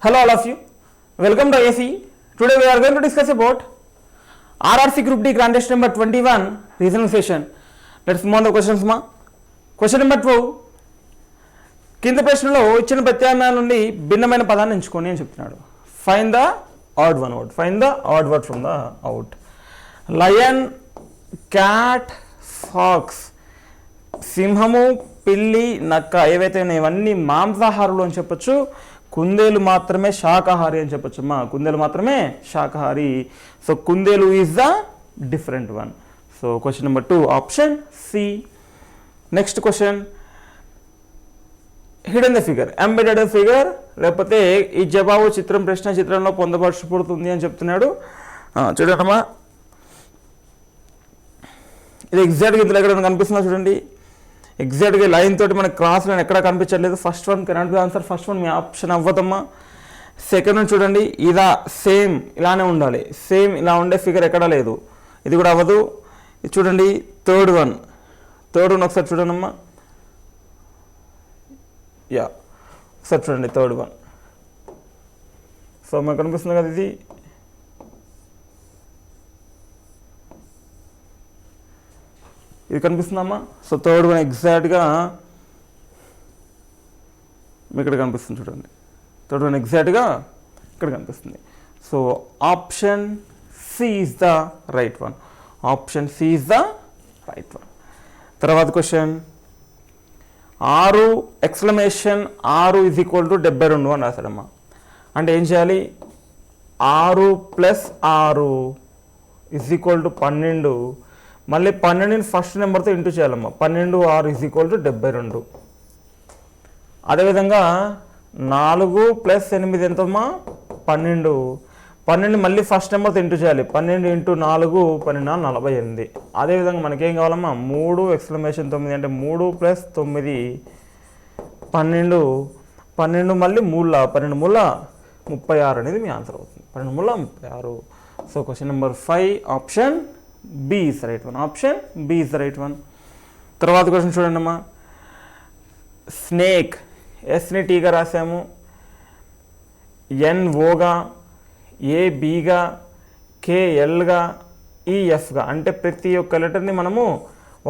Hello all of you. Welcome to ACE. Today we are going to discuss about RRC Group D Grand Test number 21 reasoning session. Let's move on the questions ma. Question number 12. కింద ప్రశ్నలో ఇచ్చిన ప్రత్యామ్నాయాల నుండి భిన్నమైన పదాన్ని ఎంచుకోండి అని చెప్తున్నాడు. Find the odd one out. Find the odd word from the out. Lion, cat, fox. సింహము, పిల్లి, నక్క ఏవైతే ఇవన్నీ మాంసాహారులు అని చెప్పొచ్చు. కుందేలు మాత్రమే శాకాహారి అని చెప్పొచ్చు అమ్మా. కుందేలు మాత్రమే శాకాహారి. సో కుందేలు is the different one. So question number 2 option C. Next question, hidden the figure, embedded figure, లేకపోతే ఈ జవాబు చిత్రం ప్రశ్న చిత్రంలో పొందపరచబడుతుంది అని చెప్తున్నాడు. చూడమ్మా, ఇది ఎగ్జాక్ట్గా ఇందులో ఎక్కడ కనిపిస్తుందో చూడండి. ఎగ్జాక్ట్గా లైన్ తోటి మనకి క్రాస్ లైన్ ఎక్కడ కనిపించట్లేదు. First one cannot be answer. First one మీ ఆప్షన్ అవ్వదమ్మా. సెకండ్ వన్ చూడండి, ఇలా సేమ్ ఇలానే ఉండాలి. సేమ్ ఇలా ఉండే ఫిగర్ ఎక్కడా లేదు, ఇది కూడా అవ్వదు. ఇది చూడండి థర్డ్ వన్ ఒకసారి చూడండి అమ్మా. యా ఒకసారి చూడండి థర్డ్ వన్. సో మనకు కనిపిస్తుంది కదా, ఇది కనిపిస్తుందమ్మా. సో థర్డ్ వన్ ఎగ్జాక్ట్గా ఇక్కడ కనిపిస్తుంది చూడండి. థర్డ్ వన్ ఎగ్జాక్ట్గా ఇక్కడ కనిపిస్తుంది. So option C is the right one. Option C is the right one. తర్వాత question, 6 exclamation 6 is equal to 72 అని రాశాడమ్మా. అంటే ఏం చేయాలి, 6 + 6 ఈజ్ ఈక్వల్ టు 12. మళ్ళీ 12ని ఫస్ట్ నెంబర్తో ఇంటూ చేయాలమ్మా. 12 6 ఈజ్ ఈక్వల్ టు 72. అదేవిధంగా 4 + 8 ఎంతమ్మా, 12. 12 మళ్ళీ ఫస్ట్ నెంబర్తో ఇంటూ చేయాలి. 12 × 4 12 48. అదేవిధంగా మనకేం కావాలమ్మా, 3 ఎక్స్క్లమేషన్ 9 అంటే 3 + 9 12. 12 మళ్ళీ 3 12 36 అనేది మీ ఆన్సర్ అవుతుంది. 12 36. So question number 5 option B is the right one. Option B is the right one. తర్వాత క్వశ్చన్ చూడండి అమ్మా. స్నేక్, ఎస్ని టీగా రాసాము, ఎన్ ఓగా, ఏ బీగా, కే ఎల్గా, ఈ ఎఫ్గా. అంటే ప్రతి ఒక్క లెటర్ని మనము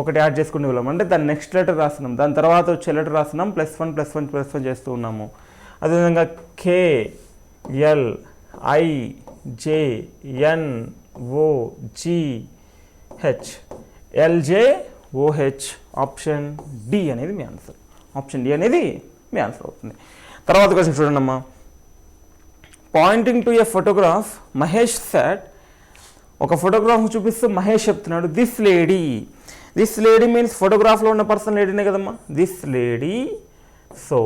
ఒకటి యాడ్ చేసుకుని వెళ్ళాము. అంటే దాని నెక్స్ట్ లెటర్ రాస్తున్నాం, దాని తర్వాత వచ్చే లెటర్ రాస్తున్నాం, +1 +1 +1 చేస్తూ ఉన్నాము. అదేవిధంగా K L I J N O G H L J O H. Option D అనేది మీ ఆన్సర్. ఆప్షన్ డి అనేది మీ ఆన్సర్ అవుతుంది. తర్వాత క్వశ్చన్ చూడండి అమ్మా. Pointing to a photograph Mahesh said. ఒక ఫోటోగ్రాఫ్ చూపిస్తూ మహేష్ చెప్తున్నాడు, this lady. This lady means ఫోటోగ్రాఫ్లో ఉన్న పర్సన్ లేడీనే కదమ్మా. This lady. So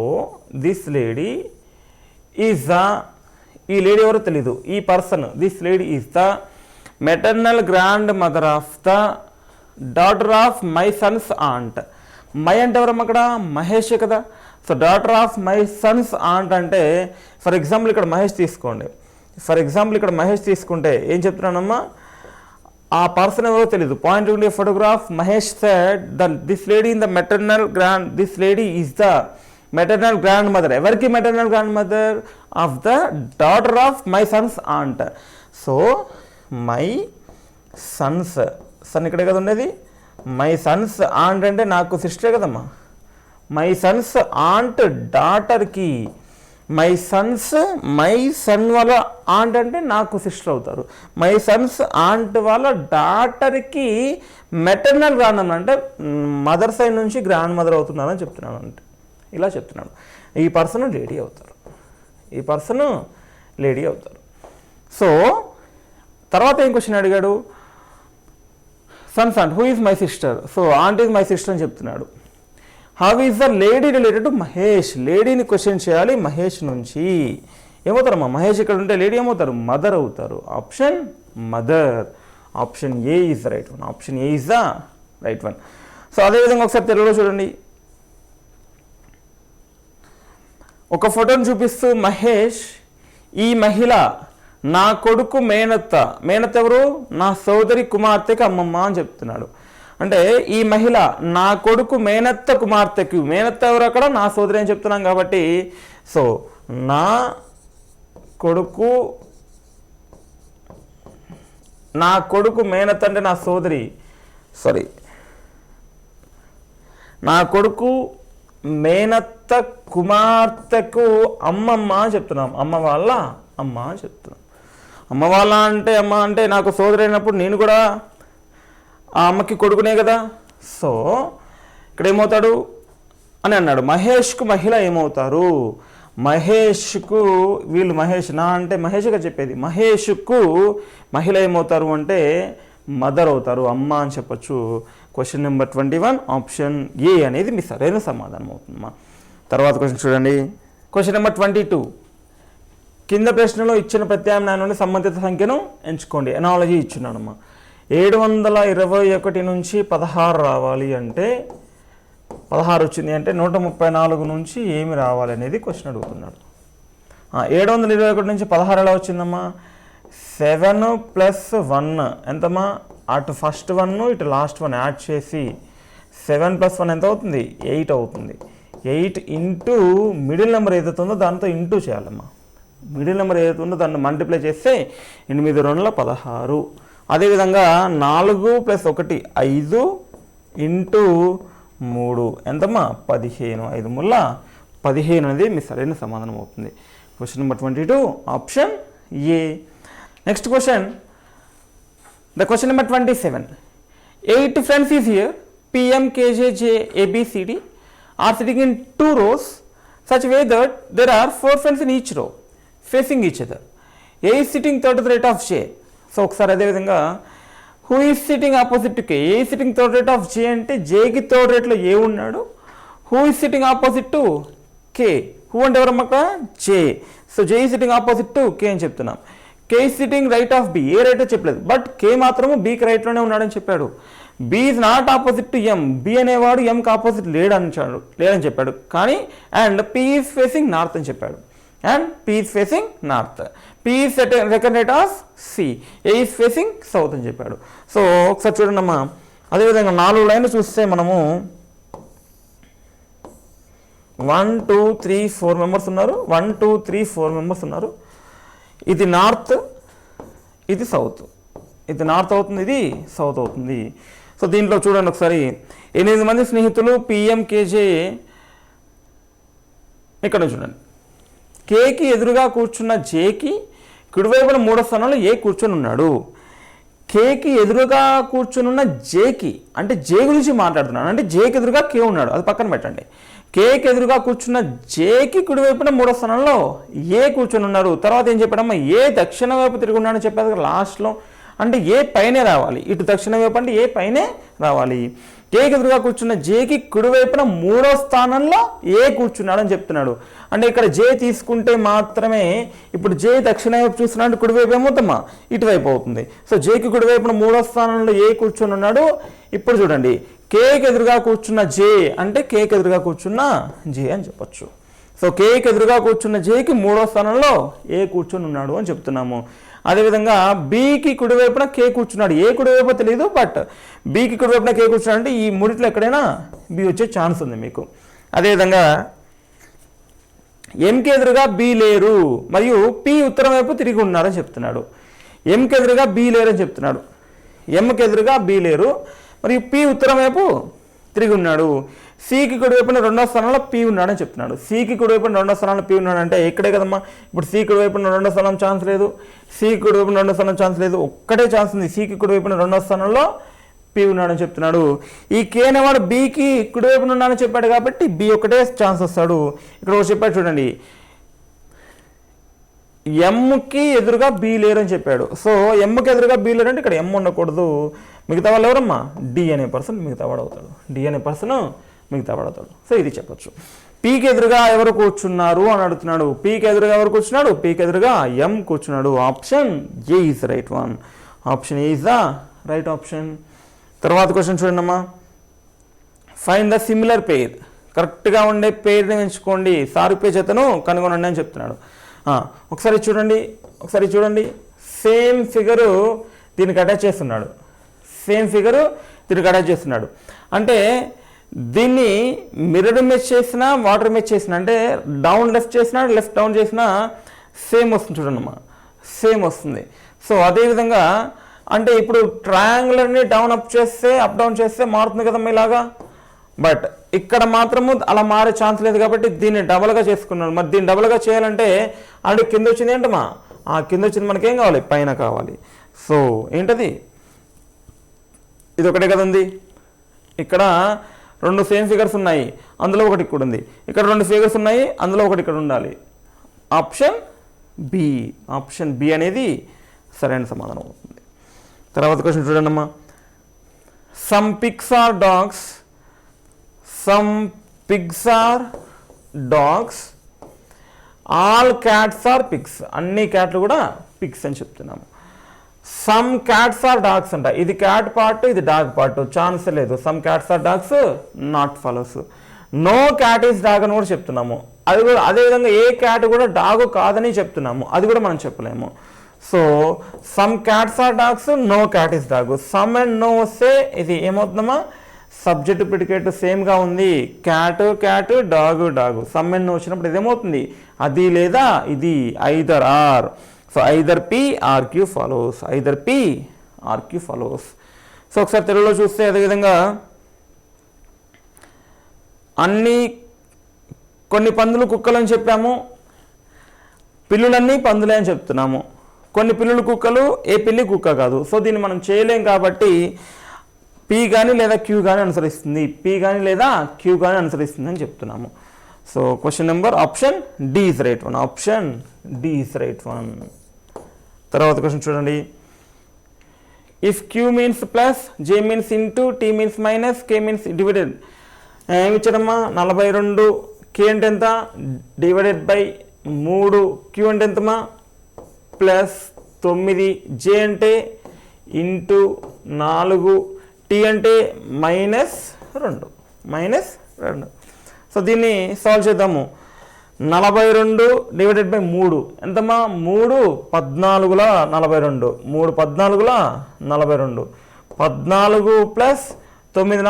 this lady is the, ఈ లేడీ ఎవరో తెలీదు, ఈ person this lady is the maternal grandmother of the daughter of my son's aunt. My అంటే ఎవరమ్మా అక్కడ, మహేషే కదా. So daughter of my son's aunt అంటే ఫర్ ఎగ్జాంపుల్ ఇక్కడ మహేష్ తీసుకోండి. ఫర్ ఎగ్జాంపుల్ ఇక్కడ మహేష్ తీసుకుంటే ఏం చెప్తున్నానమ్మా, ఆ పర్సన్ ఎవరో తెలీదు. Point photograph Mahesh said this lady in the maternal grand, this lady is the maternal grandmother. ఎవరికి maternal grandmother? Of the daughter of my son's aunt. So my son's, son ఇక్కడే కదా ఉండేది. My son's aunt అంటే నాకు సిస్టరే కదమ్మా. My son's aunt డాటర్కి, my son వాళ్ళ ఆంట్ అంటే నాకు సిస్టర్ అవుతారు. మై సన్స్ ఆంట్ వాళ్ళ డాటర్కి మెటర్నల్ గ్రాండ్ మదర్ అంటే మదర్ సైడ్ నుంచి గ్రాండ్ మదర్ అవుతున్నారని చెప్తున్నాను. అంటే ఇలా చెప్తున్నాడు. ఈ పర్సన్ లేడీ అవుతారు, ఈ పర్సన్ లేడీ అవుతారు. సో తర్వాత ఏం క్వశ్చన్ అడిగాడు, son's aunt who is my sister. So aunt is my sister అని చెప్తున్నాడు. How is the lady related to Mahesh. లేడీని క్వశ్చన్ చేయాలి మహేష్ నుంచి. ఏమవుతారమ్మా, మహేష్ ఇక్కడ ఉంటే లేడీ ఏమవుతారు, మదర్ అవుతారు. Option mother. Option A is the right one. Option A is the right one. So అదేవిధంగా ఒకసారి తెలుగులో చూడండి. ఒక ఫోటోని చూపిస్తూ మహేష్, ఈ మహిళ నా కొడుకు మేనత్త. మేనత్త ఎవరు? నా సోదరి కుమార్తెకి అమ్మమ్మ అని చెప్తున్నాడు. అంటే ఈ మహిళ నా కొడుకు మేనత్త కుమార్తెకి, మేనత్త ఎవరు అక్కడ? నా సోదరి అని చెప్తున్నాం కాబట్టి సో నా కొడుకు, నా కొడుకు మేనత్త అంటే నా సోదరి, సారీ, నా కొడుకు మేనత్త కుమార్తెకు అమ్మమ్మ అని చెప్తున్నాం. అమ్మ వాళ్ళ అమ్మ అని చెప్తున్నాం. అమ్మ వాళ్ళ అంటే అమ్మ అంటే నాకు సోదరి అయినప్పుడు నేను కూడా ఆ అమ్మకి కొడుకునే కదా. సో ఇక్కడ ఏమవుతాడు అని అన్నాడు. మహేష్కు మహిళ ఏమవుతారు? మహేష్కు, వీళ్ళు మహేష్, నా అంటే మహేష్గా చెప్పేది, మహేష్కు మహిళ ఏమవుతారు అంటే మదర్ అవుతారు, అమ్మ అని చెప్పచ్చు. క్వశ్చన్ నెంబర్ 21 ఆప్షన్ ఏ అనేది మీ సరైన సమాధానం అవుతుందమ్మా. తర్వాత క్వశ్చన్ చూడండి. Question number 22. కింద ప్రశ్నలో ఇచ్చిన ప్రత్యామ్నాయం నుండి సంబంధిత సంఖ్యను ఎంచుకోండి. ఎనాలజీ ఇచ్చున్నాడమ్మా. 721 నుంచి 16 రావాలి అంటే 16 వచ్చింది అంటే 134 నుంచి ఏమి రావాలి అనేది క్వశ్చన్ అడుగుతున్నాడు. 721 నుంచి 16 ఎలా వచ్చిందమ్మా? 7 + 1 ఎంతమ్మా? అటు ఫస్ట్ 1 ఇటు లాస్ట్ 1 యాడ్ చేసి 7 + 1 ఎంత అవుతుంది? 8 అవుతుంది. 8 ఇంటూ మిడిల్ నెంబర్ ఏదైతే ఉందో దాంతో ఇంటూ చేయాలమ్మా. మిడిల్ నెంబర్ ఏదైతే ఉందో దాన్ని మల్టిప్లై చేస్తే 8 2 16. అదేవిధంగా 4 + 1 5 ఇంటూ 3 ఎంతమ్మా? 15. 5 ముళ్ళ 15 అనేది మీ సరైన సమాధానం అవుతుంది. Question number 22 option A. Next question, the question number 27. 8 friends is here. PM, KJ, J, A, B, C, D are sitting in 2 rows such way that there are 4 friends in each row facing each other. A is sitting third to the right of J. So ఒకసారి అదేవిధంగా who is sitting opposite to K? A is sitting third right of J అంటే Jకి third రైట్లో ఏ ఉన్నాడు. who is sitting opposite to K? who అంటే ఎవరమ్మా అక్కడ? J. So J is sitting opposite to K అని చెప్తున్నాం. K is sitting right of B. A right చెప్పలేదు, but K మాత్రము Bకి రైట్లోనే ఉన్నాడని చెప్పాడు. B is not opposite to M. B అనేవాడు Mకి ఆపోజిట్ లేడని చెప్పాడు. కానీ and P is facing north అని చెప్పాడు. And P is facing north. P is second right of C. A is facing south అని చెప్పాడు. సో ఒకసారి చూడండి అమ్మా. అదేవిధంగా 4 లైన్లు చూస్తే మనము 1 2 3 4 మెంబర్స్ ఉన్నారు. 1 2 3 4 మెంబర్స్ ఉన్నారు. ఇది నార్త్, ఇది సౌత్. ఇది నార్త్ అవుతుంది, ఇది సౌత్ అవుతుంది. సో దీంట్లో చూడండి ఒకసారి. 8 మంది స్నేహితులు PM, KJ. ఇక్కడ చూడండి. కేకి ఎదురుగా కూర్చున్న జేకి కుడివైపున 3వ స్థానంలో ఏ కూర్చొని ఉన్నాడు. కేకి ఎదురుగా కూర్చున్న జేకి అంటే జే గురించి మాట్లాడుతున్నాను, అంటే జేకి ఎదురుగా కే ఉన్నాడు, అది పక్కన పెట్టండి. కేకి ఎదురుగా కూర్చున్న జేకి కుడివైపున 3వ స్థానంలో ఏ కూర్చొని ఉన్నారు. తర్వాత ఏం చెప్పాడమ్మా? ఏ దక్షిణ వైపు తిరిగి ఉన్నాడని చెప్పారు కదా లాస్ట్లో. అంటే ఏ పైనే రావాలి, ఇటు దక్షిణ వైపు అంటే ఏ పైనే రావాలి. కేకి ఎదురుగా కూర్చున్న జేకి కుడివైపున 3వ స్థానంలో ఏ కూర్చున్నాడు అని చెప్తున్నాడు. అంటే ఇక్కడ జే తీసుకుంటే మాత్రమే ఇప్పుడు జే దక్షిణ వైపు చూస్తున్నాడు, కుడివైపు ఏమవుతామా? ఇటువైపు అవుతుంది. సో జేకి కుడివైపున 3వ స్థానంలో ఏ కూర్చొని ఉన్నాడు. ఇప్పుడు చూడండి, కేకి ఎదురుగా కూర్చున్న జే అంటే కేకి ఎదురుగా కూర్చున్న జే అని చెప్పొచ్చు. సో కేకి ఎదురుగా కూర్చున్న జేకి 3వ స్థానంలో ఏ కూర్చొని ఉన్నాడు అని చెప్తున్నాము. అదేవిధంగా బీకి కుడివైపున కే కూర్చున్నాడు. ఏ కుడివైపు తెలియదు, బట్ బీకి కుడివైపున కే కూర్చున్నాడు అంటే ఈ మూడిట్లో ఎక్కడైనా బి వచ్చే ఛాన్స్ ఉంది మీకు. అదేవిధంగా ఎంకి ఎదురుగా బి లేరు మరియు పి ఉత్తరం వైపు తిరిగి ఉన్నారని చెప్తున్నాడు. ఎంకి ఎదురుగా బి లేరని చెప్తున్నాడు. ఎంకి ఎదురుగా బి లేరు మరియు పి ఉత్తరం వైపు తిరిగి ఉన్నాడు. సికి కుడివైపున 2వ స్థానంలో పి ఉన్నాడని చెప్తున్నాడు. సికి కుడివైపున 2వ స్థానంలో పి ఉన్నాడు అంటే ఇక్కడే కదమ్మా. ఇప్పుడు సి కుడివైపున 2వ స్థానం ఛాన్స్ లేదు, సికి కుడివైపున 2వ స్థానం ఛాన్స్ లేదు, ఒక్కటే ఛాన్స్ ఉంది. సికి కుడివైపున 2వ స్థానంలో పి ఉన్నాడని చెప్తున్నాడు. ఈ కే అనేవాడు బికి కుడివైపున ఉన్నాడని చెప్పాడు కాబట్టి బి ఒకటే ఛాన్స్ వస్తాడు. ఇక్కడ ఒకటి చెప్పాడు చూడండి, ఎంకి ఎదురుగా బి లేరని చెప్పాడు. సో ఎంకి ఎదురుగా బి లేరంటే ఇక్కడ ఎం ఉండకూడదు. మిగతా వాళ్ళు ఎవరమ్మా? డి అనే పర్సన్ మిగతా వాడు అవుతాడు. డి అనే పర్సన్ మిగతా వాడు అవుతాడు. సో ఇది చెప్పొచ్చు. పీకి ఎదురుగా ఎవరు కూర్చున్నారు అని అడుగుతున్నాడు. పీకి ఎదురుగా ఎవరు కూర్చున్నాడు? పీకి ఎదురుగా ఎం కూర్చున్నాడు. Option A is right one. Option A is the right option. తర్వాత క్వశ్చన్ చూడండి అమ్మా. ఫైండ్ ద సిమిలర్ పేర్. కరెక్ట్గా ఉండే పేరుని ఎంచుకోండి, సారూప్య జతను కనుగొనండి అని చెప్తున్నాడు. ఒకసారి చూడండి. సేమ్ ఫిగరు దీనికి అటాచ్ చేస్తున్నాడు. అంటే దీన్ని మిర్రర్ ఇమేజ్ చేసినా, వాటర్ ఇమేజ్ చేసినా, అంటే డౌన్ లెఫ్ట్ చేసినా, లెఫ్ట్ డౌన్ చేసినా సేమ్ వస్తుంది చూడండమ్మా, సేమ్ వస్తుంది. సో అదేవిధంగా అంటే ఇప్పుడు ట్రయాంగులర్ని డౌన్ అప్ చేస్తే అప్ డౌన్ చేస్తే మారుతుంది కదమ్మా ఇలాగా. బట్ ఇక్కడ మాత్రము అలా మారే ఛాన్స్ లేదు కాబట్టి దీన్ని డబల్గా చేసుకున్నాను. మరి దీన్ని డబల్గా చేయాలంటే అంటే కింద వచ్చింది ఏంటమ్మా, ఆ కింద వచ్చింది మనకేం కావాలి, పైన కావాలి. సో ఏంటది, ఇది ఒకటే కదా ఉంది. ఇక్కడ 2 సేమ్ ఫిగర్స్ ఉన్నాయి, అందులో ఒకటి ఇక్కడ ఉంది. ఇక్కడ 2 ఫిగర్స్ ఉన్నాయి, అందులో ఒకటి ఇక్కడ ఉండాలి. ఆప్షన్ బి, ఆప్షన్ బి అనేది సరైన సమాధానం అవుతుంది. తర్వాత క్వశ్చన్ చూడండి అమ్మా. Some pigs are dogs, some pigs are dogs, all cats are pigs. అన్ని క్యాట్లు కూడా పిగ్స్ అని చెప్తున్నాము. సమ్ క్యాట్స్ ఆర్ డాగ్స్ అంట, ఇది క్యాట్ పార్ట్, ఇది డాగ్ పార్ట్, ఛాన్స్ లేదు. Some cats are dogs not follows. No cat is dog అని కూడా చెప్తున్నాము. అది కూడా అదేవిధంగా ఏ క్యాట్ కూడా డాగ్ కాదని చెప్తున్నాము, అది కూడా మనం చెప్పలేము. So some cats are dogs, no cat is dog. Some and no వస్తే ఇది ఏమవుతుందమ్మా, సబ్జెక్ట్ ప్రిడికేట్ సేమ్గా ఉంది. Cat cat, dog dog. Some and no వచ్చినప్పుడు ఇదేమవుతుంది, అది లేదా ఇది, either or. So either P or Q follows, either P or Q follows. So ఒకసారి తెలుగులో చూస్తే అదేవిధంగా అన్ని కొన్ని పందులు కుక్కలు అని చెప్పాము, పిల్లులన్నీ పందులే అని చెప్తున్నాము. కొన్ని పిల్లులు కుక్కలు, ఏ పిల్లి కుక్క కాదు. సో దీన్ని మనం చేయలేం కాబట్టి పి కానీ లేదా క్యూ కానీ అనుసరిస్తుంది, పి కానీ లేదా క్యూ కానీ అనుసరిస్తుంది అని చెప్తున్నాము. So question number option D is right one, option D is right one. తర్వాత క్వశ్చన్ చూడండి. If Q means plus, J means into, T means minus, K means divided. ఏమి ఇచ్చాడమ్మా, 42, కే అంటే ఎంత, డివైడెడ్ బై 3, క్యూ అంటే ఎంతమ్మా ప్లస్ 9, జే అంటే into 4, tea అంటే -2, -2. సో దీన్ని సాల్వ్ చేద్దాము. 42 డివైడెడ్ బై 3 ఎంతమ్మా, 3 14 42, 3 14 42, 14 ప్లస్ 9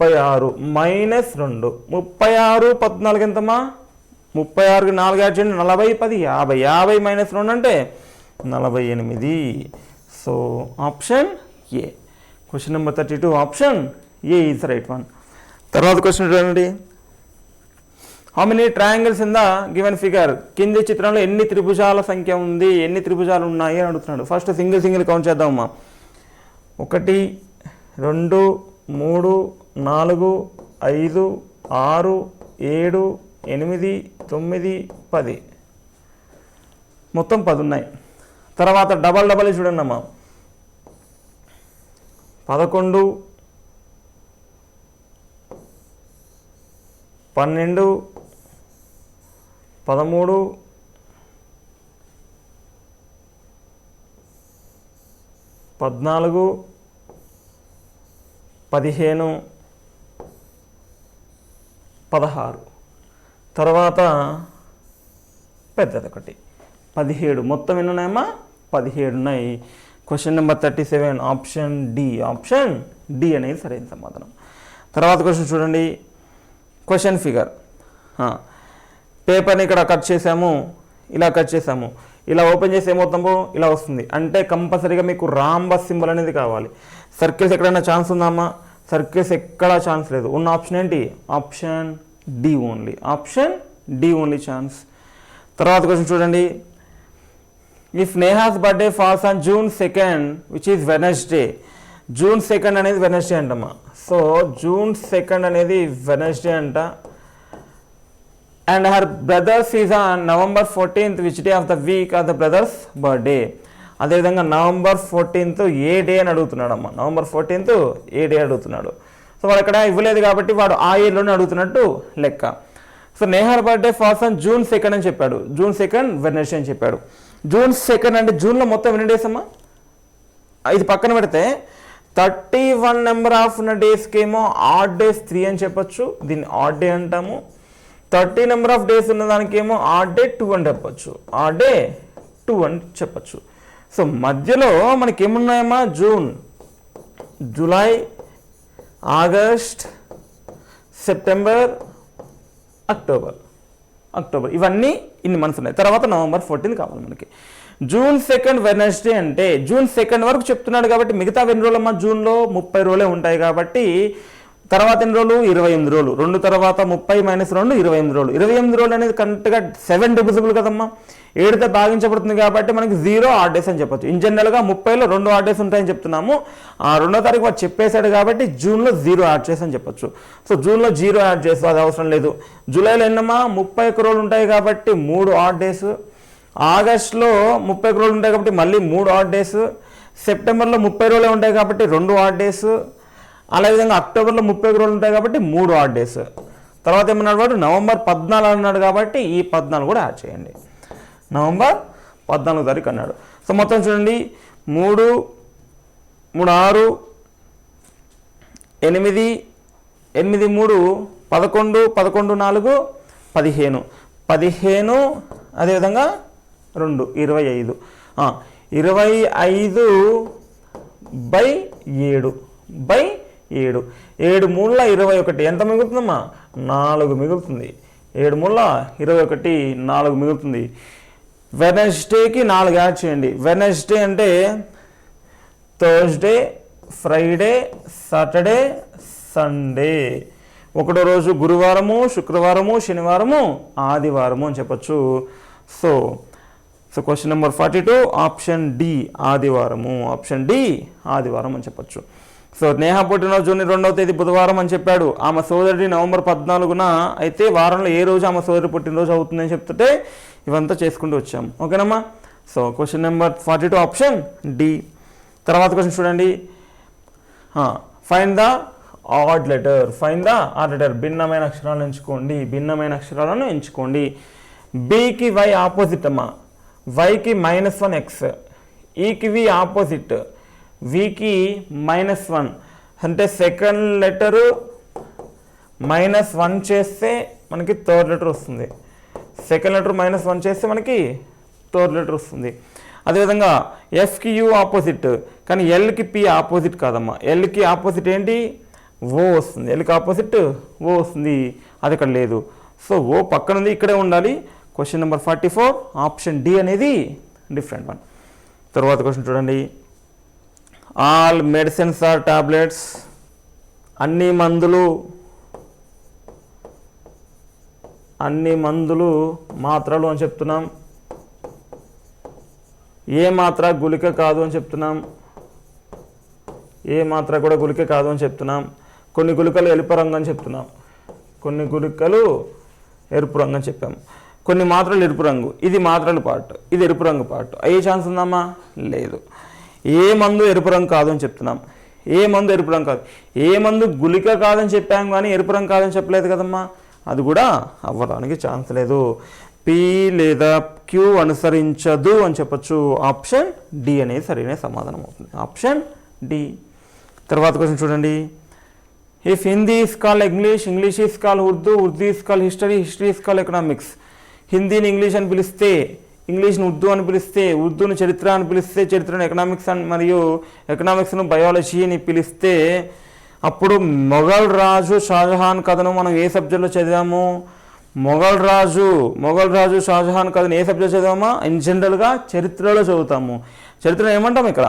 4 36 -2, 36 14 ఎంతమ్మా, 36కి 4 యాడ్ చేయండి, 40 10 50, 50 -2 అంటే 48. So option A, question number 32 option A is right one. తర్వాత క్వశ్చన్ చూడండి. How many triangles in the given figure, కింది చిత్రంలో ఎన్ని త్రిభుజాల సంఖ్య ఉంది, ఎన్ని త్రిభుజాలు ఉన్నాయి అని అడుగుతున్నాడు. First single count చేద్దామమ్మా. 1 2 3 4 5 6 7 8 9 10, మొత్తం 10 ఉన్నాయి. తర్వాత డబల్ చూడండి అమ్మా. 11 12 13 14 15 16, తర్వాత పెద్దది ఒకటి 17, మొత్తం ఎన్ని ఉన్నాయమ్మా, 17 ఉన్నాయి. Question number 37 option D, option D అనేది సరైన సమాధానం. తర్వాత క్వశ్చన్ చూడండి. క్వశ్చన్ ఫిగర్, పేపర్ని ఇక్కడ కట్ చేసాము, ఇలా కట్ చేసాము, ఇలా ఓపెన్ చేసి ఏమవుతామో ఇలా వస్తుంది. అంటే కంపల్సరీగా మీకు రాంబస్ సింబల్ అనేది కావాలి. సర్కిల్స్ ఎక్కడైనా ఛాన్స్ ఉందామా, సర్కిల్స్ ఎక్కడా ఛాన్స్ లేదు. ఉన్న ఆప్షన్ ఏంటి, option D only, option D only chance. తర్వాత క్వశ్చన్ చూడండి. If Neha's birthday falls on June 2nd which is Wednesday, June 2nd అనేది వెనస్డే అంటమ్మా. సో June 2nd అనేది వెనస్డే అంట. And her brother's is on November 14th which day of the week of the brother's birthday. అదేవిధంగా November 14th ఏ day అని అడుగుతున్నాడు అమ్మ, November 14th ఏ day అడుగుతున్నాడు. సో వాడు అక్కడ ఇవ్వలేదు కాబట్టి వాడు ఆ ఇయర్లోనే అడుగుతున్నట్టు లెక్క. సో నేహార్ birthday falls on June 2nd అని చెప్పాడు, June 2nd వెనస్డే అని చెప్పాడు. June 2nd అంటే జూన్లో మొత్తం ఎన్ని డేస్ అమ్మా, ఇది పక్కన పెడితే 31 నెంబర్ ఆఫ్ ఉన్న డేస్కి ఏమో ఆడ్ డేస్ 3 అని చెప్పొచ్చు, దీన్ని ఆడ్ డే అంటాము. 30 నెంబర్ ఆఫ్ డేస్ ఉన్న దానికి ఏమో ఆడ్ డే 2 అని చెప్పొచ్చు, ఆడ్ డే 2 అని చెప్పొచ్చు. సో మధ్యలో మనకి ఏమున్నాయమ్మా, June, July, August, September, October, ఇవన్నీ ఇన్ని మంత్స్ ఉన్నాయి. తర్వాత నవంబర్ 14 కావాలి మనకి. జూన్ 2 వెడ్నెస్డే అంటే జూన్ 2 వరకు చెప్తున్నాడు కాబట్టి మిగతా ఎన్ని రోజులమ్మా, జూన్లో 30 రోజులే ఉంటాయి కాబట్టి తర్వాత ఎన్ని రోజులు, 28 రోజులు. 2 తర్వాత 30 - 2 28 రోజులు. 28 రోజులు అనేది కరెక్ట్గా 7 డివిజిబుల్ కదమ్మా, 7తో భాగించబడుతుంది కాబట్టి మనకి 0 ఆడ్ డేస్ అని చెప్పొచ్చు. ఇన్ జనరల్గా 30లో 2 ఆడ్ డేస్ ఉంటాయని చెప్తున్నాము. ఆ 2వ తారీఖు వాడు చెప్పేశాడు కాబట్టి జూన్లో 0 యాడ్ చేసి అని చెప్పొచ్చు. సో జూన్లో 0 యాడ్ చేస్తూ అది అవసరం లేదు. జూలైలో ఎన్నమ్మా, 31 రోజులు ఉంటాయి కాబట్టి 3 ఆడ్ డేస్. ఆగస్టులో 31 రోజులు ఉంటాయి కాబట్టి మళ్ళీ 3 ఆడ్ డేస్. సెప్టెంబర్లో 30 రోజులే ఉంటాయి కాబట్టి 2 ఆడ్ డేస్. అలాగే అక్టోబర్లో 31 రోజులు ఉంటాయి కాబట్టి 3 ఆడ్ డేస్. తర్వాత ఏమన్నాడు వాడు, నవంబర్ 14 అన్నాడు కాబట్టి ఈ 14 కూడా యాడ్ చేయండి. నవంబర్ 14 తారీఖు అన్నాడు. సో మొత్తం చూడండి, 3 3 6 8 8 3 11 11 4 15 15 అదేవిధంగా 2 25 25/7 7 7 మూల 21 ఎంత మిగులుతుందమ్మా, 4 మిగులుతుంది. 7 మూల 21 4 మిగులుతుంది. వెడ్నెస్డేకి 4 యాడ్ చేయండి. వెడ్నెస్డే అంటే థర్స్డే, ఫ్రైడే, సాటర్డే, సండే. ఒకటో రోజు గురువారము, శుక్రవారము, శనివారము, ఆదివారము అని చెప్పచ్చు. So question number 42 option D ఆదివారము. ఆప్షన్ డి ఆదివారం అని చెప్పచ్చు. సో నేహ పుట్టినరోజు జూన్ 2వ తేదీ బుధవారం అని చెప్పాడు. ఆమె సోదరుడి నవంబర్ 14న అయితే వారంలో ఏ రోజు ఆమె సోదరి పుట్టినరోజు అవుతుందని చెప్తుంటే ఇవంతా చేసుకుంటూ వచ్చాము. ఓకేనమ్మా. So question number 42 option D. తర్వాత క్వశ్చన్ చూడండి, find the odd letter. Find the odd letter. భిన్నమైన అక్షరాలను ఎంచుకోండి. భిన్నమైన అక్షరాలను ఎంచుకోండి. బికి వై ఆపోజిట్ అమ్మా. వైకి -1x, ఈకి వి ఆపోజిట్, వికి -1 అంటే సెకండ్ లెటరు -1 చేస్తే మనకి థర్డ్ లెటర్ వస్తుంది. సెకండ్ లెటర్ -1 చేస్తే మనకి థర్డ్ లెటర్ వస్తుంది. అదేవిధంగా ఎఫ్కి యూ ఆపోజిట్, కానీ ఎల్కి పి ఆపోజిట్ కాదమ్మా. ఎల్కి ఆపోజిట్ ఏంటి, ఓ వస్తుంది. ఎల్కి ఆపోజిట్ ఓ వస్తుంది, అది ఇక్కడ లేదు. సో ఓ పక్కనుంది, ఇక్కడే ఉండాలి. క్వశ్చన్ నెంబర్ 44 ఆప్షన్ డి అనేది డిఫరెంట్ వన్. తర్వాత క్వశ్చన్ చూడండి, ఆల్ మెడిసిన్స్ ఆర్ టాబ్లెట్స్. అన్ని మందులు మాత్రలు అని చెప్తున్నాం. ఏ మాత్ర గుళిక కాదు అని చెప్తున్నాం. ఏ మాత్ర కూడా గుళిక కాదు అని చెప్తున్నాం. కొన్ని గుళికలు ఎరుపు రంగు అని చెప్తున్నాం. కొన్ని గుళికలు ఎరుపు రంగు అని చెప్పాము. కొన్ని మాత్రలు ఎరుపు రంగు, ఇది మాత్రలు పార్ట్, ఇది ఎరుపు రంగు పార్ట్. అయ్యే ఛాన్స్ ఉందమ్మా, లేదు. ఏ మందు ఎరుపు రంగు కాదు అని చెప్తున్నాం. ఏ మందు ఎరుపు రంగు కాదు. ఏ మందు గుళిక కాదని చెప్పాం కానీ ఎరుపు రంగు కాదని చెప్పలేదు కదమ్మా, అది కూడా అవ్వడానికి ఛాన్స్ లేదు. పి లేదా క్యూ అనుసరించదు అని చెప్పచ్చు. ఆప్షన్ డి అనేది సరైన సమాధానం అవుతుంది. Option D. తర్వాత క్వశ్చన్ చూడండి, if Hindi is call English, English is call Urdu, Urdu is call history, history is call economics. హిందీని ఇంగ్లీష్ అని పిలిస్తే, ఇంగ్లీష్ను ఉర్దూ అని పిలిస్తే, ఉర్దూను చరిత్ర అని పిలిస్తే, చరిత్రను ఎకనామిక్స్ అని మరియు ఎకనామిక్స్ను బయాలజీ అని పిలిస్తే, అప్పుడు మొఘల్ రాజు షాజహాన్ కథను మనం ఏ సబ్జెక్ట్లో చదివాము? మొఘల్ రాజు షాజహాన్ కథను ఏ సబ్జెక్ట్ చదివామా? ఇన్ జనరల్గా చరిత్రలో చదువుతాము. చరిత్రను ఏమంటాం ఇక్కడ?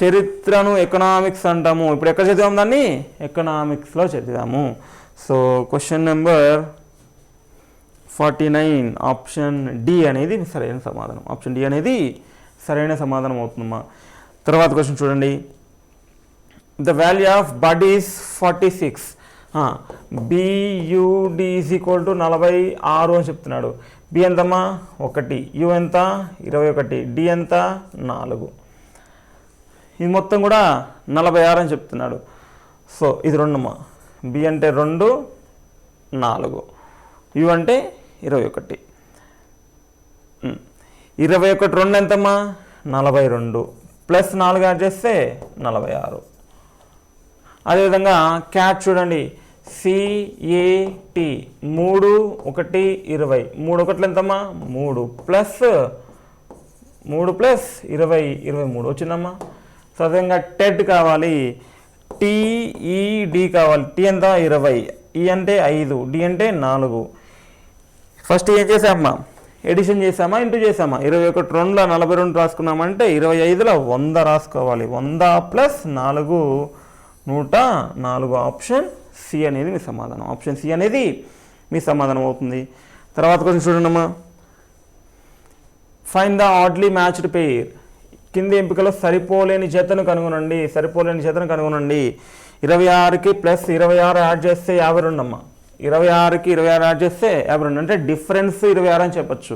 చరిత్రను ఎకనామిక్స్ అంటాము. ఇప్పుడు ఎక్కడ చదివాము దాన్ని? ఎకనామిక్స్లో చదివాము. So question number 49 option D అనేది సరైన సమాధానం. ఆప్షన్ డి అనేది సరైన సమాధానం అవుతుందమ్మా. తర్వాత క్వశ్చన్ చూడండి, the value of BUD is 46. BUD is equal to 46 అని చెప్తున్నాడు. బి ఎంతమ్మా? 1. యు ఎంత? 21. డి ఎంత? 4. ఇది మొత్తం కూడా 46 అని చెప్తున్నాడు. సో ఇది 2 అమ్మా. బి అంటే 2, 4. యు అంటే 21. 21 2 ఎంతమ్మా? 42 ప్లస్ 4 యాడ్ చేస్తే 46. అదేవిధంగా క్యాట్ చూడండి, CAT 3 1 20. 3 1 ఎంతమ్మా? 3 ప్లస్ 20 23 వచ్చిందమ్మా. సో అదేవిధంగా టెడ్ కావాలి, TED కావాలి. టీ ఎంత? 20. ఈ అంటే 5, డి అంటే 4. ఫస్ట్ ఏం చేసామా, ఎడిషన్ చేసామా, ఇంటూ చేసామా. 21 2 42 రాసుకున్నామంటే 25 100 రాసుకోవాలి. 100 + 4 104. ఆప్షన్ సి అనేది మీ సమాధానం. ఆప్షన్ సి అనేది మీ సమాధానం అవుతుంది. తర్వాత కొంచెం చూడండమ్మా, find the oddly matched pair. కింది ఎంపికలో సరిపోలేని జతను కనుగొనండి. 26కి + 26 యాడ్ చేస్తే 52 అమ్మా. 26కి 26 యాడ్ చేస్తే 52, అంటే డిఫరెన్స్ 26 అని చెప్పచ్చు.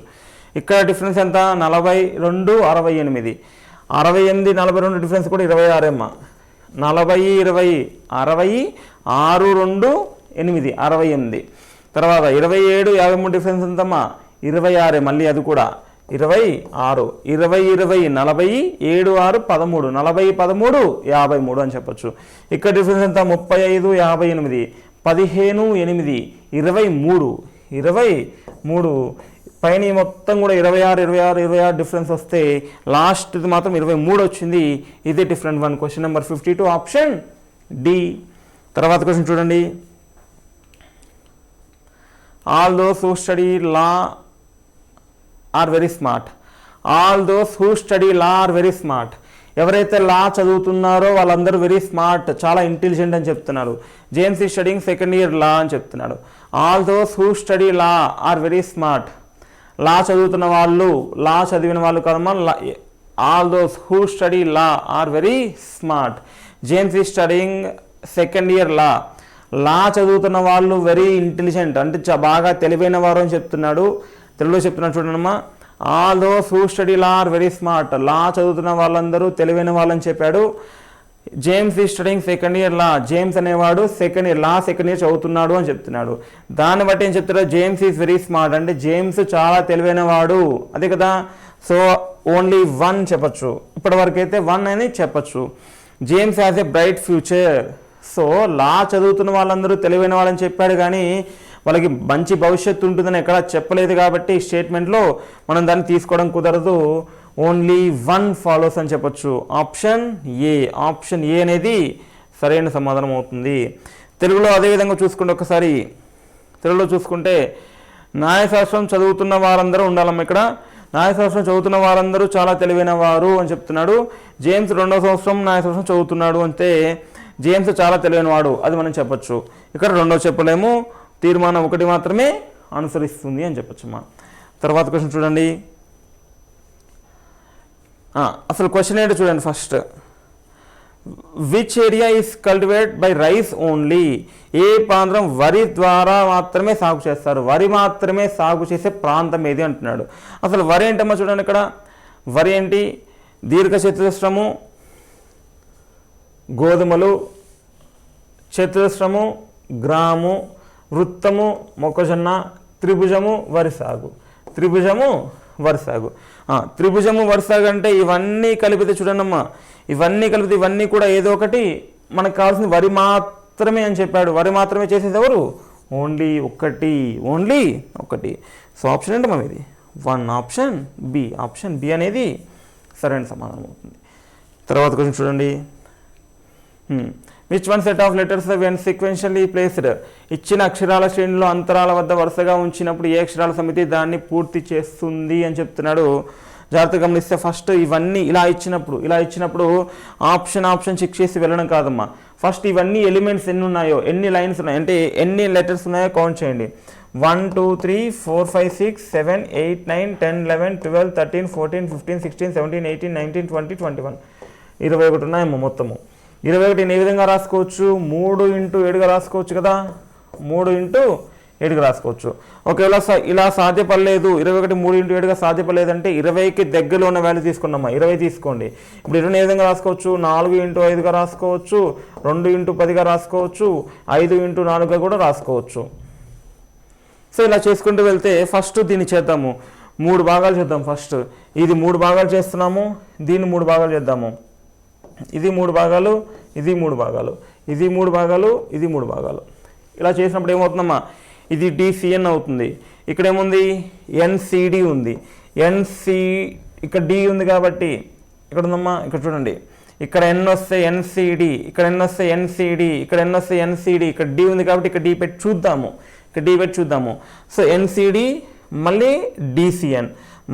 ఇక్కడ డిఫరెన్స్ ఎంత, 42 68. 68 42 డిఫరెన్స్ కూడా 26 అమ్మా. 40 20 60 6 2 8 68. తర్వాత 27 53 డిఫరెన్స్ ఎంతమ్మా, 26 మళ్ళీ అది కూడా 26. 20 20 40 7 6 13 40 13 53 అని చెప్పచ్చు. ఇక్కడ డిఫరెన్స్ ఎంత, 35 58 15 8 23 పైన మొత్తం కూడా 26 డిఫరెన్స్ వస్తే లాస్ట్ మాత్రం 23 వచ్చింది. ఇది different one. Question number 52 option D. తర్వాత క్వశ్చన్ చూడండి, all those who study law are very smart. All those who study law are very smart. ఎవరైతే లా చదువుతున్నారో వాళ్ళందరూ వెరీ స్మార్ట్, చాలా ఇంటెలిజెంట్ అని చెప్తున్నారు. James is studying second year law అని చెప్తున్నాడు. All those who study law are very smart. లా చదువుతున్న వాళ్ళు, law చదివిన వాళ్ళు కదమ్మా. All those who study law are very smart. James is studying second year law. Law చదువుతున్న వాళ్ళు వెరీ ఇంటెలిజెంట్, అంటే బాగా తెలివైన వారు అని చెప్తున్నాడు. తెలుగులో చెప్తున్నాడు చూడండమ్మా, all those who study law are very smart. లా చదువుతున్న వాళ్ళందరూ తెలివైన వాళ్ళని చెప్పాడు. James is studying second year law. James అనేవాడు సెకండ్ ఇయర్ చదువుతున్నాడు అని చెప్తున్నాడు. దాన్ని బట్టి ఏం చెప్తాడు, జేమ్స్ ఈజ్ వెరీ స్మార్ట్, అంటే జేమ్స్ చాలా తెలివైన వాడు, అదే కదా. సో ఓన్లీ 1 చెప్పచ్చు. ఇప్పటి వరకు అయితే 1 అని చెప్పచ్చు. James has a bright future. So law చదువుతున్న వాళ్ళందరూ తెలివైన వాళ్ళని చెప్పాడు, కానీ వాళ్ళకి మంచి భవిష్యత్తు ఉంటుందని ఎక్కడా చెప్పలేదు. కాబట్టి స్టేట్మెంట్లో మనం దాన్ని తీసుకోవడం కుదరదు. ఓన్లీ 1 ఫాలోస్ అని చెప్పొచ్చు. Option A. ఆప్షన్ ఏ అనేది సరైన సమాధానం అవుతుంది. తెలుగులో అదేవిధంగా చూసుకుంటే ఒకసారి తెలుగులో చూసుకుంటే న్యాయశాస్త్రం చదువుతున్న వారందరూ ఉండాలమ్మా. ఇక్కడ న్యాయశాస్త్రం చదువుతున్న వారందరూ చాలా తెలివైన వారు అని చెప్తున్నాడు. జేమ్స్ 2వ సంవత్సరం న్యాయశాస్త్రం చదువుతున్నాడు అంటే జేమ్స్ చాలా తెలివైన వాడు, అది మనం చెప్పొచ్చు. ఇక్కడ 2వ చెప్పలేము, తీర్మానం 1 మాత్రమే అనుసరిస్తుంది అని చెప్పొచ్చమ్మా. తర్వాత క్వశ్చన్ చూడండి, అసలు క్వశ్చన్ ఏంటో చూడండి. First, which area is cultivated by rice only. ఏ ప్రాంతం వరి ద్వారా మాత్రమే సాగు చేస్తారు. వరి మాత్రమే సాగు చేసే ప్రాంతం ఏది అంటున్నాడు. అసలు వరి ఏంటమ్మా చూడండి. ఇక్కడ వరి ఏంటి, దీర్ఘచతురస్రము గోధుమలు, చతురస్రము గ్రాము, వృత్తము మొక్కజొన్న, త్రిభుజము వరి సాగు. త్రిభుజము వరి సాగు. త్రిభుజము వరి సాగు అంటే ఇవన్నీ కలిపితే చూడండమ్మా, ఇవన్నీ కలిపితే ఇవన్నీ కూడా ఏదో ఒకటి మనకు కావాల్సింది వరి మాత్రమే అని చెప్పాడు. వరి మాత్రమే చేసేది ఎవరు, ఓన్లీ ఒకటి. సో ఆప్షన్ ఏంటమ్మా ఇది 1. Option B. ఆప్షన్ బి అనేది సరైన సమాధానం అవుతుంది. తర్వాత కొంచెం చూడండి, which one set of letters when sequentially placed. ఇచ్చిన అక్షరాల శ్రేణిలో అంతరాల వద్ద వరుసగా ఉంచినప్పుడు ఏ అక్షరాల సమితి దాన్ని పూర్తి చేస్తుంది అని చెప్తున్నాడు. జాగ్రత్తగా గమనిస్తే ఫస్ట్ ఇవన్నీ ఇలా ఇచ్చినప్పుడు ఆప్షన్ చెక్ చేసి వెళ్ళడం కాదమ్మా. ఫస్ట్ ఇవన్నీ ఎలిమెంట్స్ ఎన్ని ఉన్నాయో, ఎన్ని లైన్స్ ఉన్నాయి అంటే ఎన్ని లెటర్స్ ఉన్నాయో కౌంట్ చేయండి. 1 2 3 4 5 6 7 8 9 10 11 12 13 14 15 16 17 18 19 20 21 21 ఉన్నాయమ్మా మొత్తము. 21 ఏ విధంగా రాసుకోవచ్చు, 3 × 7గా రాసుకోవచ్చు కదా. 3 × 7గా రాసుకోవచ్చు. ఒకవేళ ఇలా సాధ్యపడలేదు, 21 3 × 7గా సాధ్యపడలేదంటే 20కి దగ్గరలో ఉన్న వాల్యూ తీసుకున్నామా, 20 తీసుకోండి. ఇప్పుడు 20 ఏ విధంగా రాసుకోవచ్చు, 4 × 5గా రాసుకోవచ్చు, 2 × 10గా రాసుకోవచ్చు, 5 × 4గా కూడా రాసుకోవచ్చు. సో ఇలా చేసుకుంటూ వెళ్తే ఫస్ట్ దీన్ని చేద్దాము, 3 భాగాలు చేద్దాం. ఫస్ట్ ఇది 3 భాగాలు చేస్తున్నాము, దీన్ని 3 భాగాలు చేద్దాము. ఇది 3 భాగాలు, ఇది 3 భాగాలు, ఇది 3 భాగాలు, ఇది 3 భాగాలు. ఇలా చేసినప్పుడు ఏమవుతుందమ్మా, ఇది డిసిఎన్ అవుతుంది. ఇక్కడ ఏముంది, ఎన్సిడి ఉంది. ఇక్కడ డి ఉంది కాబట్టి ఇక్కడ ఉందమ్మా, ఇక్కడ చూడండి, ఇక్కడ ఎన్ వస్తే ఎన్సిడి, ఇక్కడ ఎన్ వస్తే ఎన్సిడి, ఇక్కడ ఎన్ వస్తే ఎన్సిడి, ఇక్కడ డి ఉంది కాబట్టి ఇక్కడ డి పెట్టి చూద్దాము. సో ఎన్సిడి మళ్ళీ డిసిఎన్,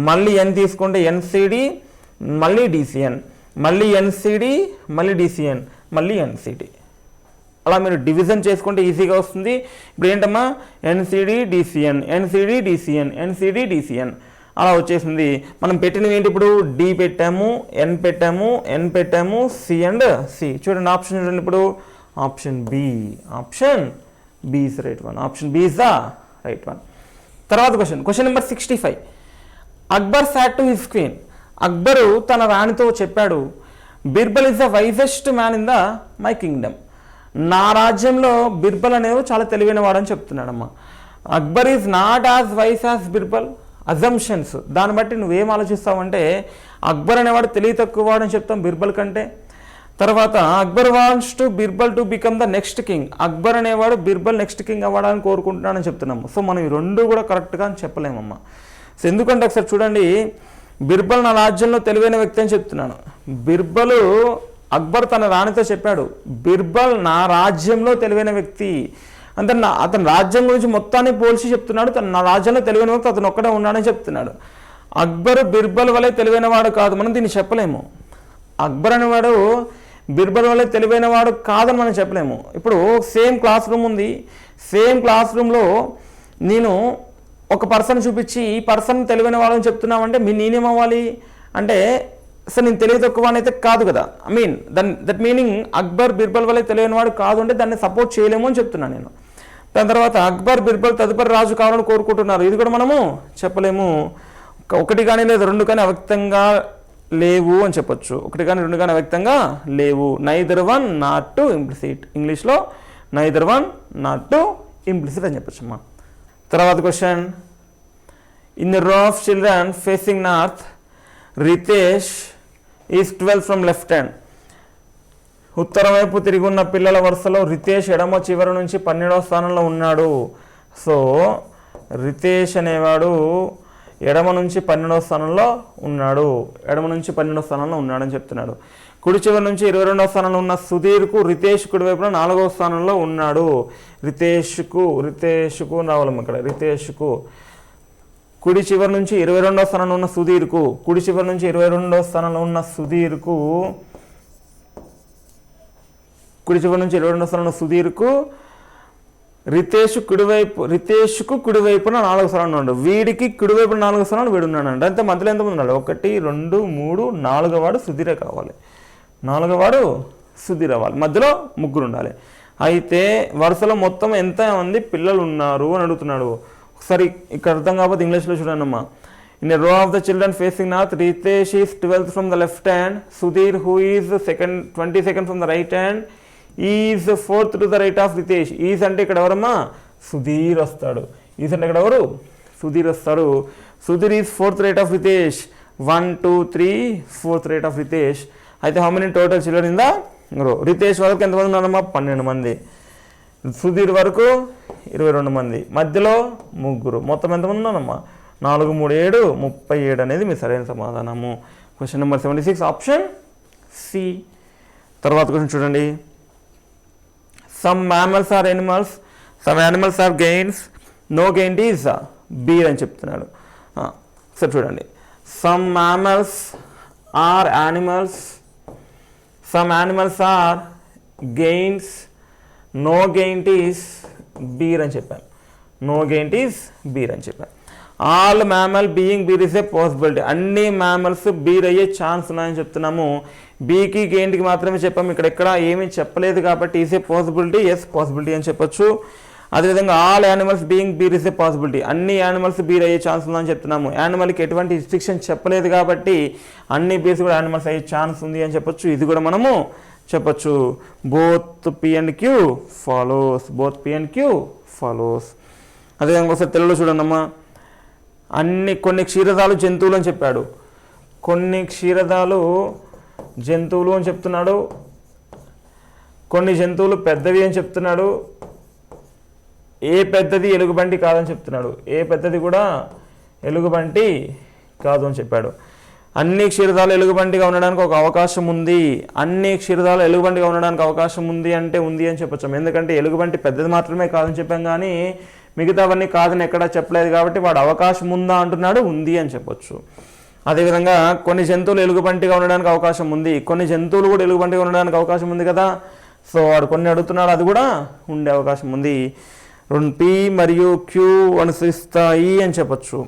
మళ్ళీ ఎన్ తీసుకుంటే ఎన్సిడి, మళ్ళీ డిసిఎన్, మళ్ళీ ఎన్సిడి, మళ్ళీ డిసిఎన్, మళ్ళీ ఎన్సిడి. అలా మీరు డివిజన్ చేసుకుంటే ఈజీగా వస్తుంది. ఇప్పుడు ఏంటమ్మా, NCD DCN, NCD DCN, NCD DCN అలా వచ్చేసింది. మనం పెట్టినవి ఏంటి, ఇప్పుడు డి పెట్టాము, ఎన్ పెట్టాము, ఎన్ పెట్టాము, సి అండ్ సి. చూడండి ఆప్షన్ చూడండి, ఇప్పుడు option B, option B is right one, option B is the right one. తర్వాత question number 65. Akbar said to his queen. Akbar తన రాణితో చెప్పాడు, Birbal is the wisest man in the my kingdom. నా రాజ్యంలో బిర్బల్ అనేవాడు చాలా తెలివైన వాడు అని చెప్తున్నాడమ్మా. Akbar is not as wise as Birbal. Assumptions, దాన్ని బట్టి నువ్వేం ఆలోచిస్తావంటే అక్బర్ అనేవాడు తెలివి తక్కువ వాడు అని చెప్తాం బిర్బల్ కంటే. తర్వాత Akbar wants to Birbal to become the next king. Akbar అనేవాడు బిర్బల్ నెక్స్ట్ కింగ్ అవ్వడానికి కోరుకుంటున్నాడని చెప్తున్నాము. సో మనం ఈ రెండు కూడా కరెక్ట్గా అని చెప్పలేమమ్మా. సో ఎందుకంటే ఒకసారి చూడండి, బిర్బల్ నా రాజ్యంలో తెలివైన వ్యక్తి అని చెప్తున్నాను. బిర్బలు అక్బర్ తన రాణితో చెప్పాడు, బిర్బల్ నా రాజ్యంలో తెలివైన వ్యక్తి అంటే అతని రాజ్యం గురించి మొత్తాన్ని పోల్చి చెప్తున్నాడు. నా రాజ్యంలో తెలివైన వ్యక్తి అతను ఒక్కడే ఉన్నాడని చెప్తున్నాడు. అక్బర్ బిర్బల్ వలె తెలివైన వాడు కాదు, మనం దీన్ని చెప్పలేము. అక్బర్ అనేవాడు బిర్బల్ వలె తెలివైన వాడు కాదని మనం చెప్పలేము. ఇప్పుడు సేమ్ క్లాస్ రూమ్ ఉంది, సేమ్ క్లాస్ రూమ్లో నేను ఒక పర్సన్ చూపించి ఈ పర్సన్ తెలివైన వాడని చెప్తున్నామంటే నేనేమవ్వాలి అంటే అసలు నేను తెలివి తక్కువ అయితే కాదు కదా. I mean that meaning Akbar Birbal వల్ల తెలియని వాడు కాదు అంటే దాన్ని సపోర్ట్ చేయలేము అని చెప్తున్నాను నేను. దాని తర్వాత అక్బర్ బిర్బల్ తదుపరి రాజు కావాలని కోరుకుంటున్నారు, ఇది కూడా మనము చెప్పలేము. ఒకటి కానీ లేదా రెండు కానీ అవ్యక్తంగా లేవు అని చెప్పొచ్చు. ఒకటి కానీ రెండు కానీ అవ్యక్తంగా లేవు. Neither one not two implicit. ఇంగ్లీష్లో neither one not two implicit అని చెప్పొచ్చు అమ్మా. తర్వాత question, in the row of children facing north Ritesh is 12 from left hand. ఉత్తరం వైపు తిరిగి ఉన్న పిల్లల వరుసలో రితేష్ ఎడమ చివరి నుంచి 12వ స్థానంలో ఉన్నాడు. సో రితేష్ అనేవాడు ఎడమ నుంచి 12వ స్థానంలో ఉన్నాడు, ఎడమ నుంచి 12వ స్థానంలో ఉన్నాడని చెప్తున్నాడు. కుడి చివరి నుంచి 22వ స్థానంలో ఉన్న సుధీర్కు రితేష్ కుడివైపున 4వ స్థానంలో ఉన్నాడు. రితేష్కు రావాలమ్మ ఇక్కడ. రితేష్కు కుడి చివరి నుంచి 22వ స్థానంలో ఉన్న సుధీర్కు, కుడి చివరి నుంచి 22వ స్థానంలో ఉన్న సుధీర్కు, కుడి చివరి నుంచి 22వ స్థానంలో ఉన్న సుధీర్కు రితేష్కు కుడివైపున 4వ స్థానంలో ఉన్నాడు. వీడికి కుడివైపున 4వ స్థానంలో వీడు ఉన్నాడు. అంటే మధ్యలో ఎంతమంది ఉన్నాడు? 1 2 3 4వ వాడు సుధీరే కావాలి, 4వ వాడు సుధీర్ అవ్వాలి, మధ్యలో ముగ్గురు ఉండాలి. అయితే వరుసలో మొత్తం ఎంతమంది పిల్లలు ఉన్నారు అని అడుగుతున్నాడు. ఒకసారి ఇక్కడ అర్థం కాకపోతే ఇంగ్లీష్లో చూడండి అమ్మా. In a row of the children facing north Ritesh is 12th from the left hand, Sudhir who is 22nd from the right hand, is 4th to the right of Ritesh. Is అంటే ఇక్కడ ఎవరమ్మా? సుధీర్ వస్తాడు. ఈజ్ అంటే ఇక్కడ ఎవరు? సుధీర్ వస్తారు. Sudhir is 4th right of Ritesh. 1 2 3 4th right of Ritesh. అయితే how many total children in the row? Ritesh వరకు ఎంతమంది ఉన్నారమ్మా? 12 మంది. సుధీర్ వరకు 22 మంది, మధ్యలో ముగ్గురు, మొత్తం ఎంతమంది ఉన్నారమ్మా? 4 3 7 37 అనేది మీ సరైన సమాధానము. Question number 76 option C. తర్వాత క్వశ్చన్ చూడండి, some mammals are animals, some animals are gains, no gain is bear అని చెప్తున్నాడు. సరే చూడండి, some mammals are animals, some animals are gains, no gain is bear అని చెప్పాను. నో గెయిన్ ఈజ్ బీర్ అని చెప్పాను. All mammal being bear is a possibility. అన్ని mammals bear అయ్యే ఛాన్స్ ఉన్నాయని చెప్తున్నాము. బీకి గెయిన్కి మాత్రమే చెప్పాము, ఇక్కడ ఎక్కడ ఏమీ చెప్పలేదు కాబట్టి is a possibility, yes possibility అని చెప్పొచ్చు. అదేవిధంగా all animals being bear is a possibility, అన్ని యానిమల్స్ బీర్ అయ్యే ఛాన్స్ ఉందని చెప్తున్నాము. యానిమల్కి ఎటువంటి రిస్ట్రిక్షన్ చెప్పలేదు కాబట్టి అన్ని బీర్స్ కూడా యానిమల్స్ అయ్యే ఛాన్స్ ఉంది అని చెప్పొచ్చు. ఇది కూడా మనము చెప్పచ్చు. Both P and Q follows, both P and Q follows. అదేవిధంగా ఒకసారి తెలుగులో చూడండమ్మా, కొన్ని క్షీరదాలు జంతువులు అని చెప్పాడు, కొన్ని క్షీరదాలు జంతువులు అని చెప్తున్నాడు, కొన్ని జంతువులు పెద్దవి అని చెప్తున్నాడు, ఏ పెద్దది ఎలుగుబంటి కాదని చెప్తున్నాడు, ఏ పెద్దది కూడా ఎలుగుబంటి కాదు అని చెప్పాడు. అన్ని క్షీరదాలు ఎలుగుబంటిగా ఉండడానికి ఒక అవకాశం ఉంది, అన్ని క్షీరదాలు ఎలుగుబంటిగా ఉండడానికి అవకాశం ఉంది అంటే ఉంది అని చెప్పొచ్చు. ఎందుకంటే ఎలుగుబంటి పెద్దది మాత్రమే కాదని చెప్పాం, కానీ మిగతావన్నీ కాదని ఎక్కడా చెప్పలేదు కాబట్టి వాడు అవకాశం ఉందా అంటున్నాడు, ఉంది అని చెప్పొచ్చు. అదేవిధంగా కొన్ని జంతువులు ఎలుగుబంటిగా ఉండడానికి అవకాశం ఉంది, కొన్ని జంతువులు కూడా ఎలుగుబంటిగా ఉండడానికి అవకాశం ఉంది కదా. సో వాడు కొన్ని అడుగుతున్నాడు, అది కూడా ఉండే అవకాశం ఉంది. రెండు పి మరియు క్యూ అనుసరిస్తాయి అని చెప్పొచ్చు.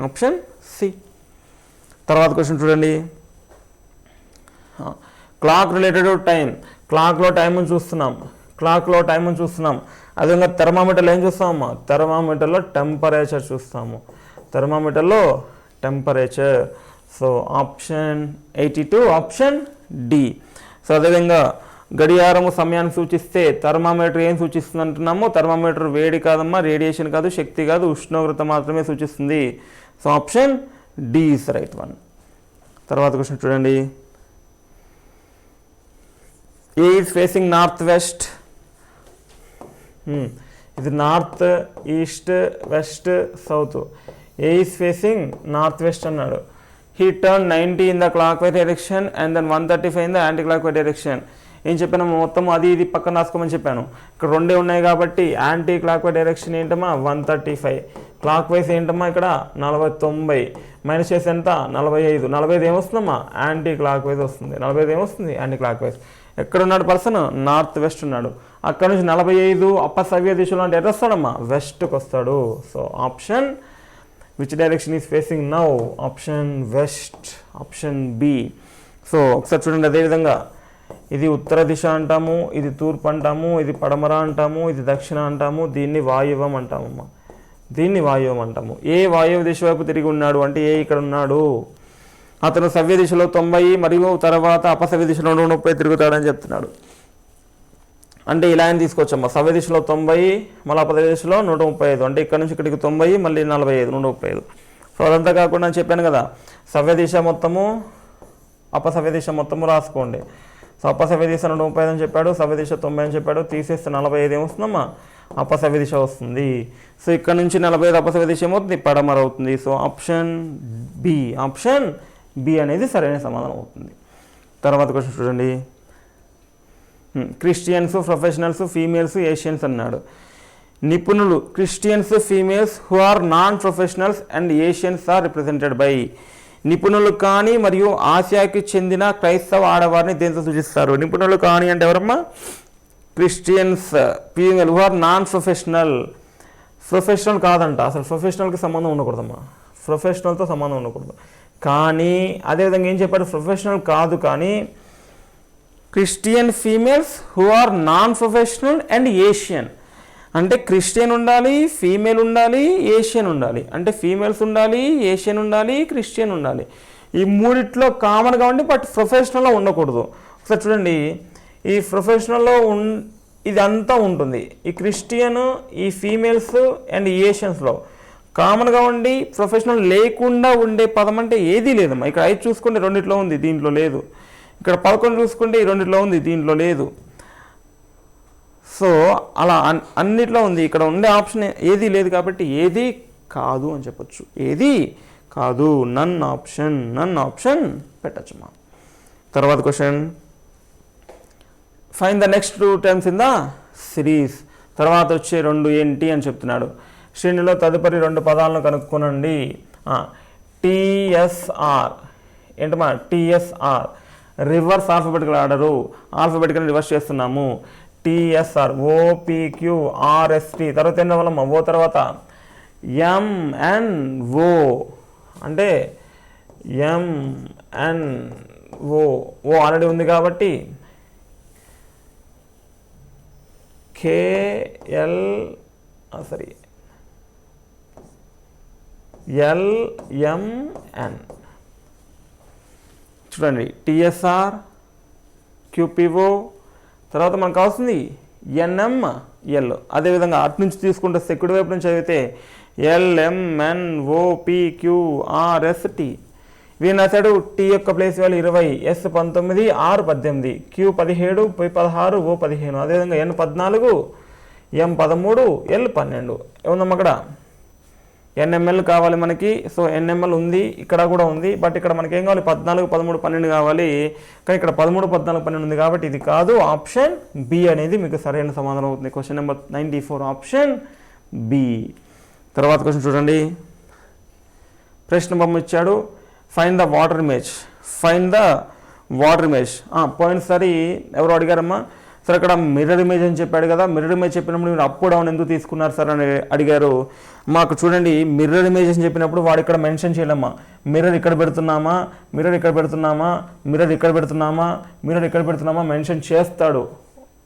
Option C. తర్వాత క్వశ్చన్ చూడండి. Clock related time. క్లాక్లో టైంని చూస్తున్నాం, క్లాక్లో టైంని చూస్తున్నాం. అదేవిధంగా థర్మామీటర్లో ఏం చూస్తామమ్మా? థర్మామీటర్లో టెంపరేచర్ చూస్తాము, థర్మామీటర్లో temperature. So option 82, option D. So అదేవిధంగా గడియారము సమయాన్ని సూచిస్తే థర్మామీటర్ ఏం సూచిస్తుంది అంటున్నాము? థర్మామీటర్ వేడి కాదమ్మా, రేడియేషన్ కాదు, శక్తి కాదు, ఉష్ణోగ్రత మాత్రమే సూచిస్తుంది. So option D is right one. తర్వాత క్వశ్చన్ చూడండి. A is facing north west. ఇది north, east, west, south. A is facing north west అన్నాడు. He turn 90 in the clock wise direction and then 135 in the anti clock wise direction. ఏం చెప్పాను? మొత్తం అది ఇది పక్కన రాసుకోమని చెప్పాను. ఇక్కడ రెండే ఉన్నాయి కాబట్టి యాంటీ క్లాక్ వైజ్ డైరెక్షన్ ఏంటమ్మా? 135. క్లాక్ వైజ్ ఏంటమ్మా? ఇక్కడ 90. మైనస్ చేసి ఎంత? 45. 45 ఏమొస్తుందమ్మా? యాంటీ క్లాక్ వైజ్ వస్తుంది. 45 ఏమొస్తుంది? Anti clock wise. ఎక్కడున్నాడు పర్సన్? నార్త్ వెస్ట్ ఉన్నాడు. అక్కడ నుంచి 45 అపసవ్య దిశలో అంటే ఎటు వస్తాడమ్మా? వెస్ట్కి వస్తాడు. So option which direction is facing now? Option west, option B. So ఒకసారి చూడండి. అదేవిధంగా ఇది ఉత్తర దిశ అంటాము, ఇది తూర్పు అంటాము, ఇది పడమర అంటాము, ఇది దక్షిణ అంటాము, దీన్ని వాయువ్యం అంటామమ్మా, దీన్ని వాయువ్యం అంటాము. ఏ వాయువ్య దిశ వైపు తిరిగి ఉన్నాడు అంటే ఏ ఇక్కడ ఉన్నాడు. అతను సవ్య దిశలో 90 మరియు తర్వాత అపసవ్య దిశలో 130 తిరుగుతాడని చెప్తున్నాడు. అంటే ఇలా అని తీసుకోవచ్చమ్మా. సవ్య దిశలో 90, మళ్ళీ అపసవ్య దిశలో 135. అంటే ఇక్కడ నుంచి ఇక్కడికి 90, మళ్ళీ 45, 135. సో అదంతా కాకుండా నేను చెప్పాను కదా, సవ్య దిశ మొత్తము, అపసవ్య దిశ మొత్తము రాసుకోండి. సో అపసవ్య దిశ 135 అని చెప్పాడు, సవ్య దిశ 90 అని చెప్పాడు. తీసేస్తే 45 ఏమొస్తుందమ్మా? అపసవ్య దిశ వస్తుంది. సో ఇక్కడ నుంచి 45 అపసవ్య దిశ ఏమవుతుంది? పడమర అవుతుంది. So option B, option B అనేది సరైన సమాధానం అవుతుంది. తర్వాత క్వశ్చన్ చూడండి. క్రిస్టియన్స్, ప్రొఫెషనల్స్, ఫీమేల్స్, ఏషియన్స్ అన్నాడు. నిపుణులు Christians, females who are non professionals and Asians are represented by. నిపుణులు కానీ మరియు ఆసియాకి చెందిన క్రైస్తవ ఆడవారిని దేంతో సూచిస్తారు? నిపుణులు కానీ అంటే ఎవరమ్మా? Christians, female who are non professional. Professional కాదంట, అసలు ప్రొఫెషనల్కి సంబంధం ఉండకూడదమ్మా, ప్రొఫెషనల్తో సంబంధం ఉండకూడదు. కానీ అదేవిధంగా ఏం చెప్పాడు? ప్రొఫెషనల్ కాదు కానీ Christian females who are non professional and Asian. అంటే క్రిస్టియన్ ఉండాలి, ఫీమేల్ ఉండాలి, ఏషియన్ ఉండాలి. అంటే ఫీమేల్స్ ఉండాలి, ఏషియన్ ఉండాలి, క్రిస్టియన్ ఉండాలి. ఈ మూడిట్లో కామన్గా ఉండి బట్ ప్రొఫెషనల్లో ఉండకూడదు. ఒకసారి చూడండి. ఈ ప్రొఫెషనల్లో ఇది అంతా ఉంటుంది. ఈ క్రిస్టియన్, ఈ ఫీమేల్స్ అండ్ ఏషియన్స్లో కామన్గా ఉండి ప్రొఫెషనల్ లేకుండా ఉండే పదం అంటే ఏదీ లేదమ్మా. ఇక్కడ 5 చూసుకుంటే రెండిట్లో ఉంది, దీంట్లో లేదు. ఇక్కడ 11 చూసుకుంటే ఈ రెండిట్లో ఉంది, దీంట్లో లేదు. సో అలా అన్నిట్లో ఉంది. ఇక్కడ ఉండే ఆప్షన్ ఏది లేదు కాబట్టి ఏది కాదు అని చెప్పొచ్చు. ఏది కాదు, నన్ ఆప్షన్ పెట్టచ్చమ్మా. తర్వాత question. Find the next 2 terms in the series. తర్వాత వచ్చే 2 ఏంటి అని చెప్తున్నాడు. శ్రేణిలో తదుపరి 2 పదాలను కనుక్కోనండి. టిఎస్ఆర్ ఏంటమ్మా? TSR reverse alphabetical order. Alphabetical reverse చేస్తున్నాము. టిఎస్ఆర్ ఓపిక్యూఆర్ఎస్టి. తర్వాత ఏంటో వల్ల ఓ తర్వాత ఎంఎన్ఓ అంటే ఎంఎన్ఓ. ఓ ఆల్రెడీ ఉంది కాబట్టి ఎల్ఎంఎన్. చూడండి. టిఎస్ఆర్, క్యూపిఓ, తర్వాత మనకు కావాల్సింది ఎన్ఎంఎల్. అదేవిధంగా అటు నుంచి తీసుకుంటే సెక్యూరిటీ వైపు నుంచి చదివితే ఎల్ఎంఎన్ఓపిక్యూఆర్ఎస్టి. వీళ్ళు రాశాడు టీ యొక్క place value 20, S 19, R 18, Q 17, P 16, O 15. అదేవిధంగా ఎన్ 14, ఎం 13, ఎల్ 12. ఏముందమ్మా అక్కడ? ఎన్ఎంఎల్ కావాలి మనకి. సో ఎన్ఎంఎల్ ఉంది, ఇక్కడ కూడా ఉంది. బట్ ఇక్కడ మనకి ఏం కావాలి? 14, 13, 12 కావాలి. కానీ ఇక్కడ 13, 14, 12 ఉంది కాబట్టి ఇది కాదు. ఆప్షన్ బి అనేది మీకు సరైన సమాధానం అవుతుంది. Question number 94 option B. తర్వాత క్వశ్చన్ చూడండి, ప్రశ్న బొమ్మ ఇచ్చాడు, find the water image. Find the water image. పోయినసారి ఎవరు అడిగారమ్మా సార్ అక్కడ మిర్రర్ ఇమేజ్ అని చెప్పాడు కదా, మిర్రర్ ఇమేజ్ చెప్పినప్పుడు మీరు అప్ డౌన్ ఎందుకు తీసుకున్నారు సార్ అని అడిగారు. మాకు చూడండి మిర్రర్ ఇమేజ్ అని చెప్పినప్పుడు వాడు ఇక్కడ మెన్షన్ చేయలేమ్మా, మిర్రర్ ఇక్కడ పెడుతున్నామా, మిర్రర్ ఇక్కడ పెడుతున్నామా, మిర్రర్ ఇక్కడ పెడుతున్నామా, మిర్రర్ ఇక్కడ పెడుతున్నామా మెన్షన్ చేస్తాడు.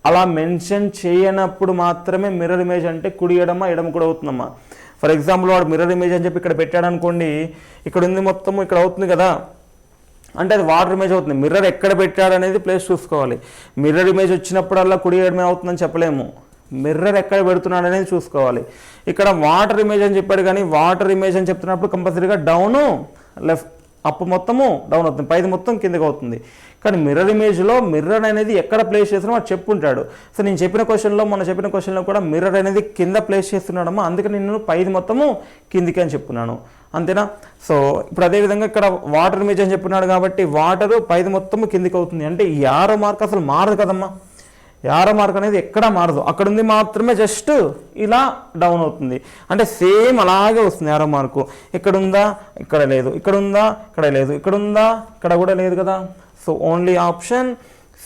అలా మెన్షన్ చేయనప్పుడు మాత్రమే మిర్రర్ ఇమేజ్ అంటే కుడి ఎడమ ఎడమ కూడా అవుతుందమ్మా. ఫర్ ఎగ్జాంపుల్ వాడు మిర్రర్ ఇమేజ్ అని చెప్పి ఇక్కడ పెట్టాడు అనుకోండి, ఇక్కడ ఉంది మొత్తం ఇక్కడ అవుతుంది కదా, అంటే అది వాటర్ ఇమేజ్ అవుతుంది. మిర్రర్ ఎక్కడ పెట్టాడు అనేది ప్లేస్ చూసుకోవాలి. మిర్రర్ ఇమేజ్ వచ్చినప్పుడల్లా కుడి ఎడమే అవుతుందని చెప్పలేము, మిర్రర్ ఎక్కడ పెడుతున్నాడు అనేది చూసుకోవాలి. ఇక్కడ వాటర్ ఇమేజ్ అని చెప్పాడు కానీ వాటర్ ఇమేజ్ అని చెప్తున్నప్పుడు కంపల్సరీగా డౌను లెఫ్ట్, అప్ మొత్తము డౌన్ అవుతుంది, పైది మొత్తం కిందకి అవుతుంది. కానీ మిర్రర్ ఇమేజ్లో మిర్రర్ అనేది ఎక్కడ ప్లేస్ చేస్తున్నామో అది చెప్పుంటాడు. సో నేను చెప్పిన క్వశ్చన్లో మొన్న చెప్పిన క్వశ్చన్లో కూడా మిర్రర్ అనేది కింద ప్లేస్ చేస్తున్నాడమ్మా, అందుకని నేను పైది మొత్తము కిందికి అని చెప్పున్నాను, అంతేనా. సో ఇప్పుడు అదేవిధంగా ఇక్కడ వాటర్ ఇమేజ్ అని చెప్పున్నాడు కాబట్టి వాటరు పైది మొత్తము కిందికి అవుతుంది. అంటే ఈ యారో మార్క్ అసలు మారదు కదమ్మా, యారో మార్క్ అనేది ఎక్కడా మారదు, అక్కడ ఉంది మాత్రమే జస్ట్ ఇలా డౌన్ అవుతుంది. అంటే సేమ్ అలాగే వస్తుంది యారో మార్కు. ఇక్కడ ఉందా, ఇక్కడ లేదు, ఇక్కడ ఉందా, ఇక్కడ లేదు, ఇక్కడ ఉందా, ఇక్కడ కూడా లేదు కదా. So only option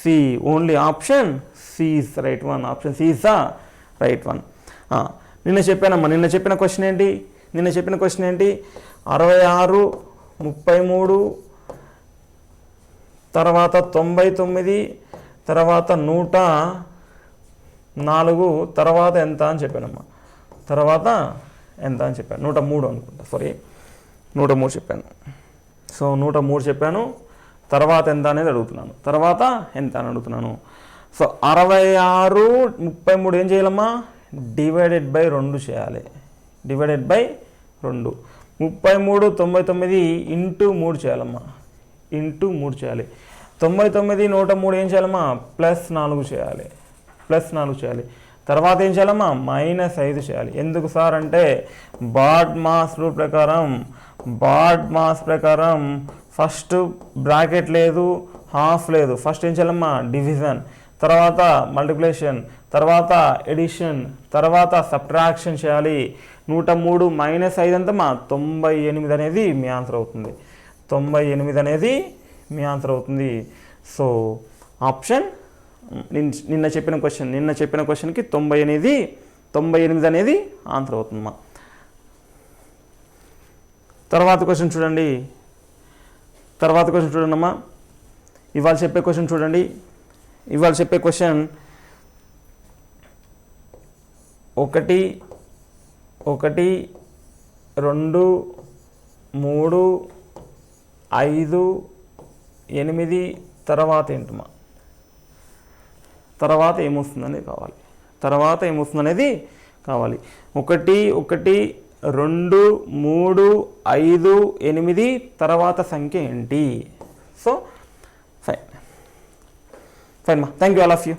C, only option C is the right one, option C is the right one. నిన్న చెప్పానమ్మా, నిన్న చెప్పిన క్వశ్చన్ ఏంటి, 66, 33, తర్వాత 99, తర్వాత 104, తర్వాత ఎంత అని చెప్పానమ్మా, తర్వాత ఎంత అని చెప్పాను, 103 అనుకుంటా, సారీ 103 చెప్పాను. సో 103 చెప్పాను, తర్వాత ఎంత అనేది అడుగుతున్నాను, తర్వాత ఎంత అని అడుగుతున్నాను. సో 66, 33 ఏం చేయాలమ్మా, డివైడెడ్ బై 2 చేయాలి, డివైడెడ్ బై 2. 33, 99 ఇంటూ 3 చేయాలమ్మా, ఇంటూ 3 చేయాలి. 99, 103 ఏం చేయాలమ్మా, +4 చేయాలి, +4 చేయాలి. తర్వాత ఏం చేయాలమ్మా, -5 చేయాలి. ఎందుకు సార్ అంటే బాడ్ మాస్ రూల్ ప్రకారం, బాడ్ మాస్ ప్రకారం ఫస్ట్ బ్రాకెట్ లేదు, హాఫ్ లేదు, ఫస్ట్ ఏం చేయాలమ్మా డివిజన్, తర్వాత మల్టిప్లికేషన్, తర్వాత ఎడిషన్, తర్వాత సబ్ట్రాక్షన్ చేయాలి. 103 -5 ఎంతమ్మా, 98 అనేది మీ ఆన్సర్ అవుతుంది, 98 అనేది మీ ఆన్సర్ అవుతుంది. సో ఆప్షన్ నిన్న చెప్పిన క్వశ్చన్కి 98 అనేది ఆన్సర్ అవుతుందమ్మా. తర్వాత క్వశ్చన్ చూడండి, అమ్మా. ఇవాళ చెప్పే క్వశ్చన్ చూడండి, ఇవాళ చెప్పే క్వశ్చన్ 1, 2, 3, 5, 8 తర్వాత ఏంటమ్మా, తర్వాత ఏమొస్తుందనేది కావాలి, తర్వాత ఏమొస్తుందనేది కావాలి. 1, 2, 3, 5, 8 తర్వాత సంఖ్య ఏంటి. సో ఫైన్ మా, thank you all of you.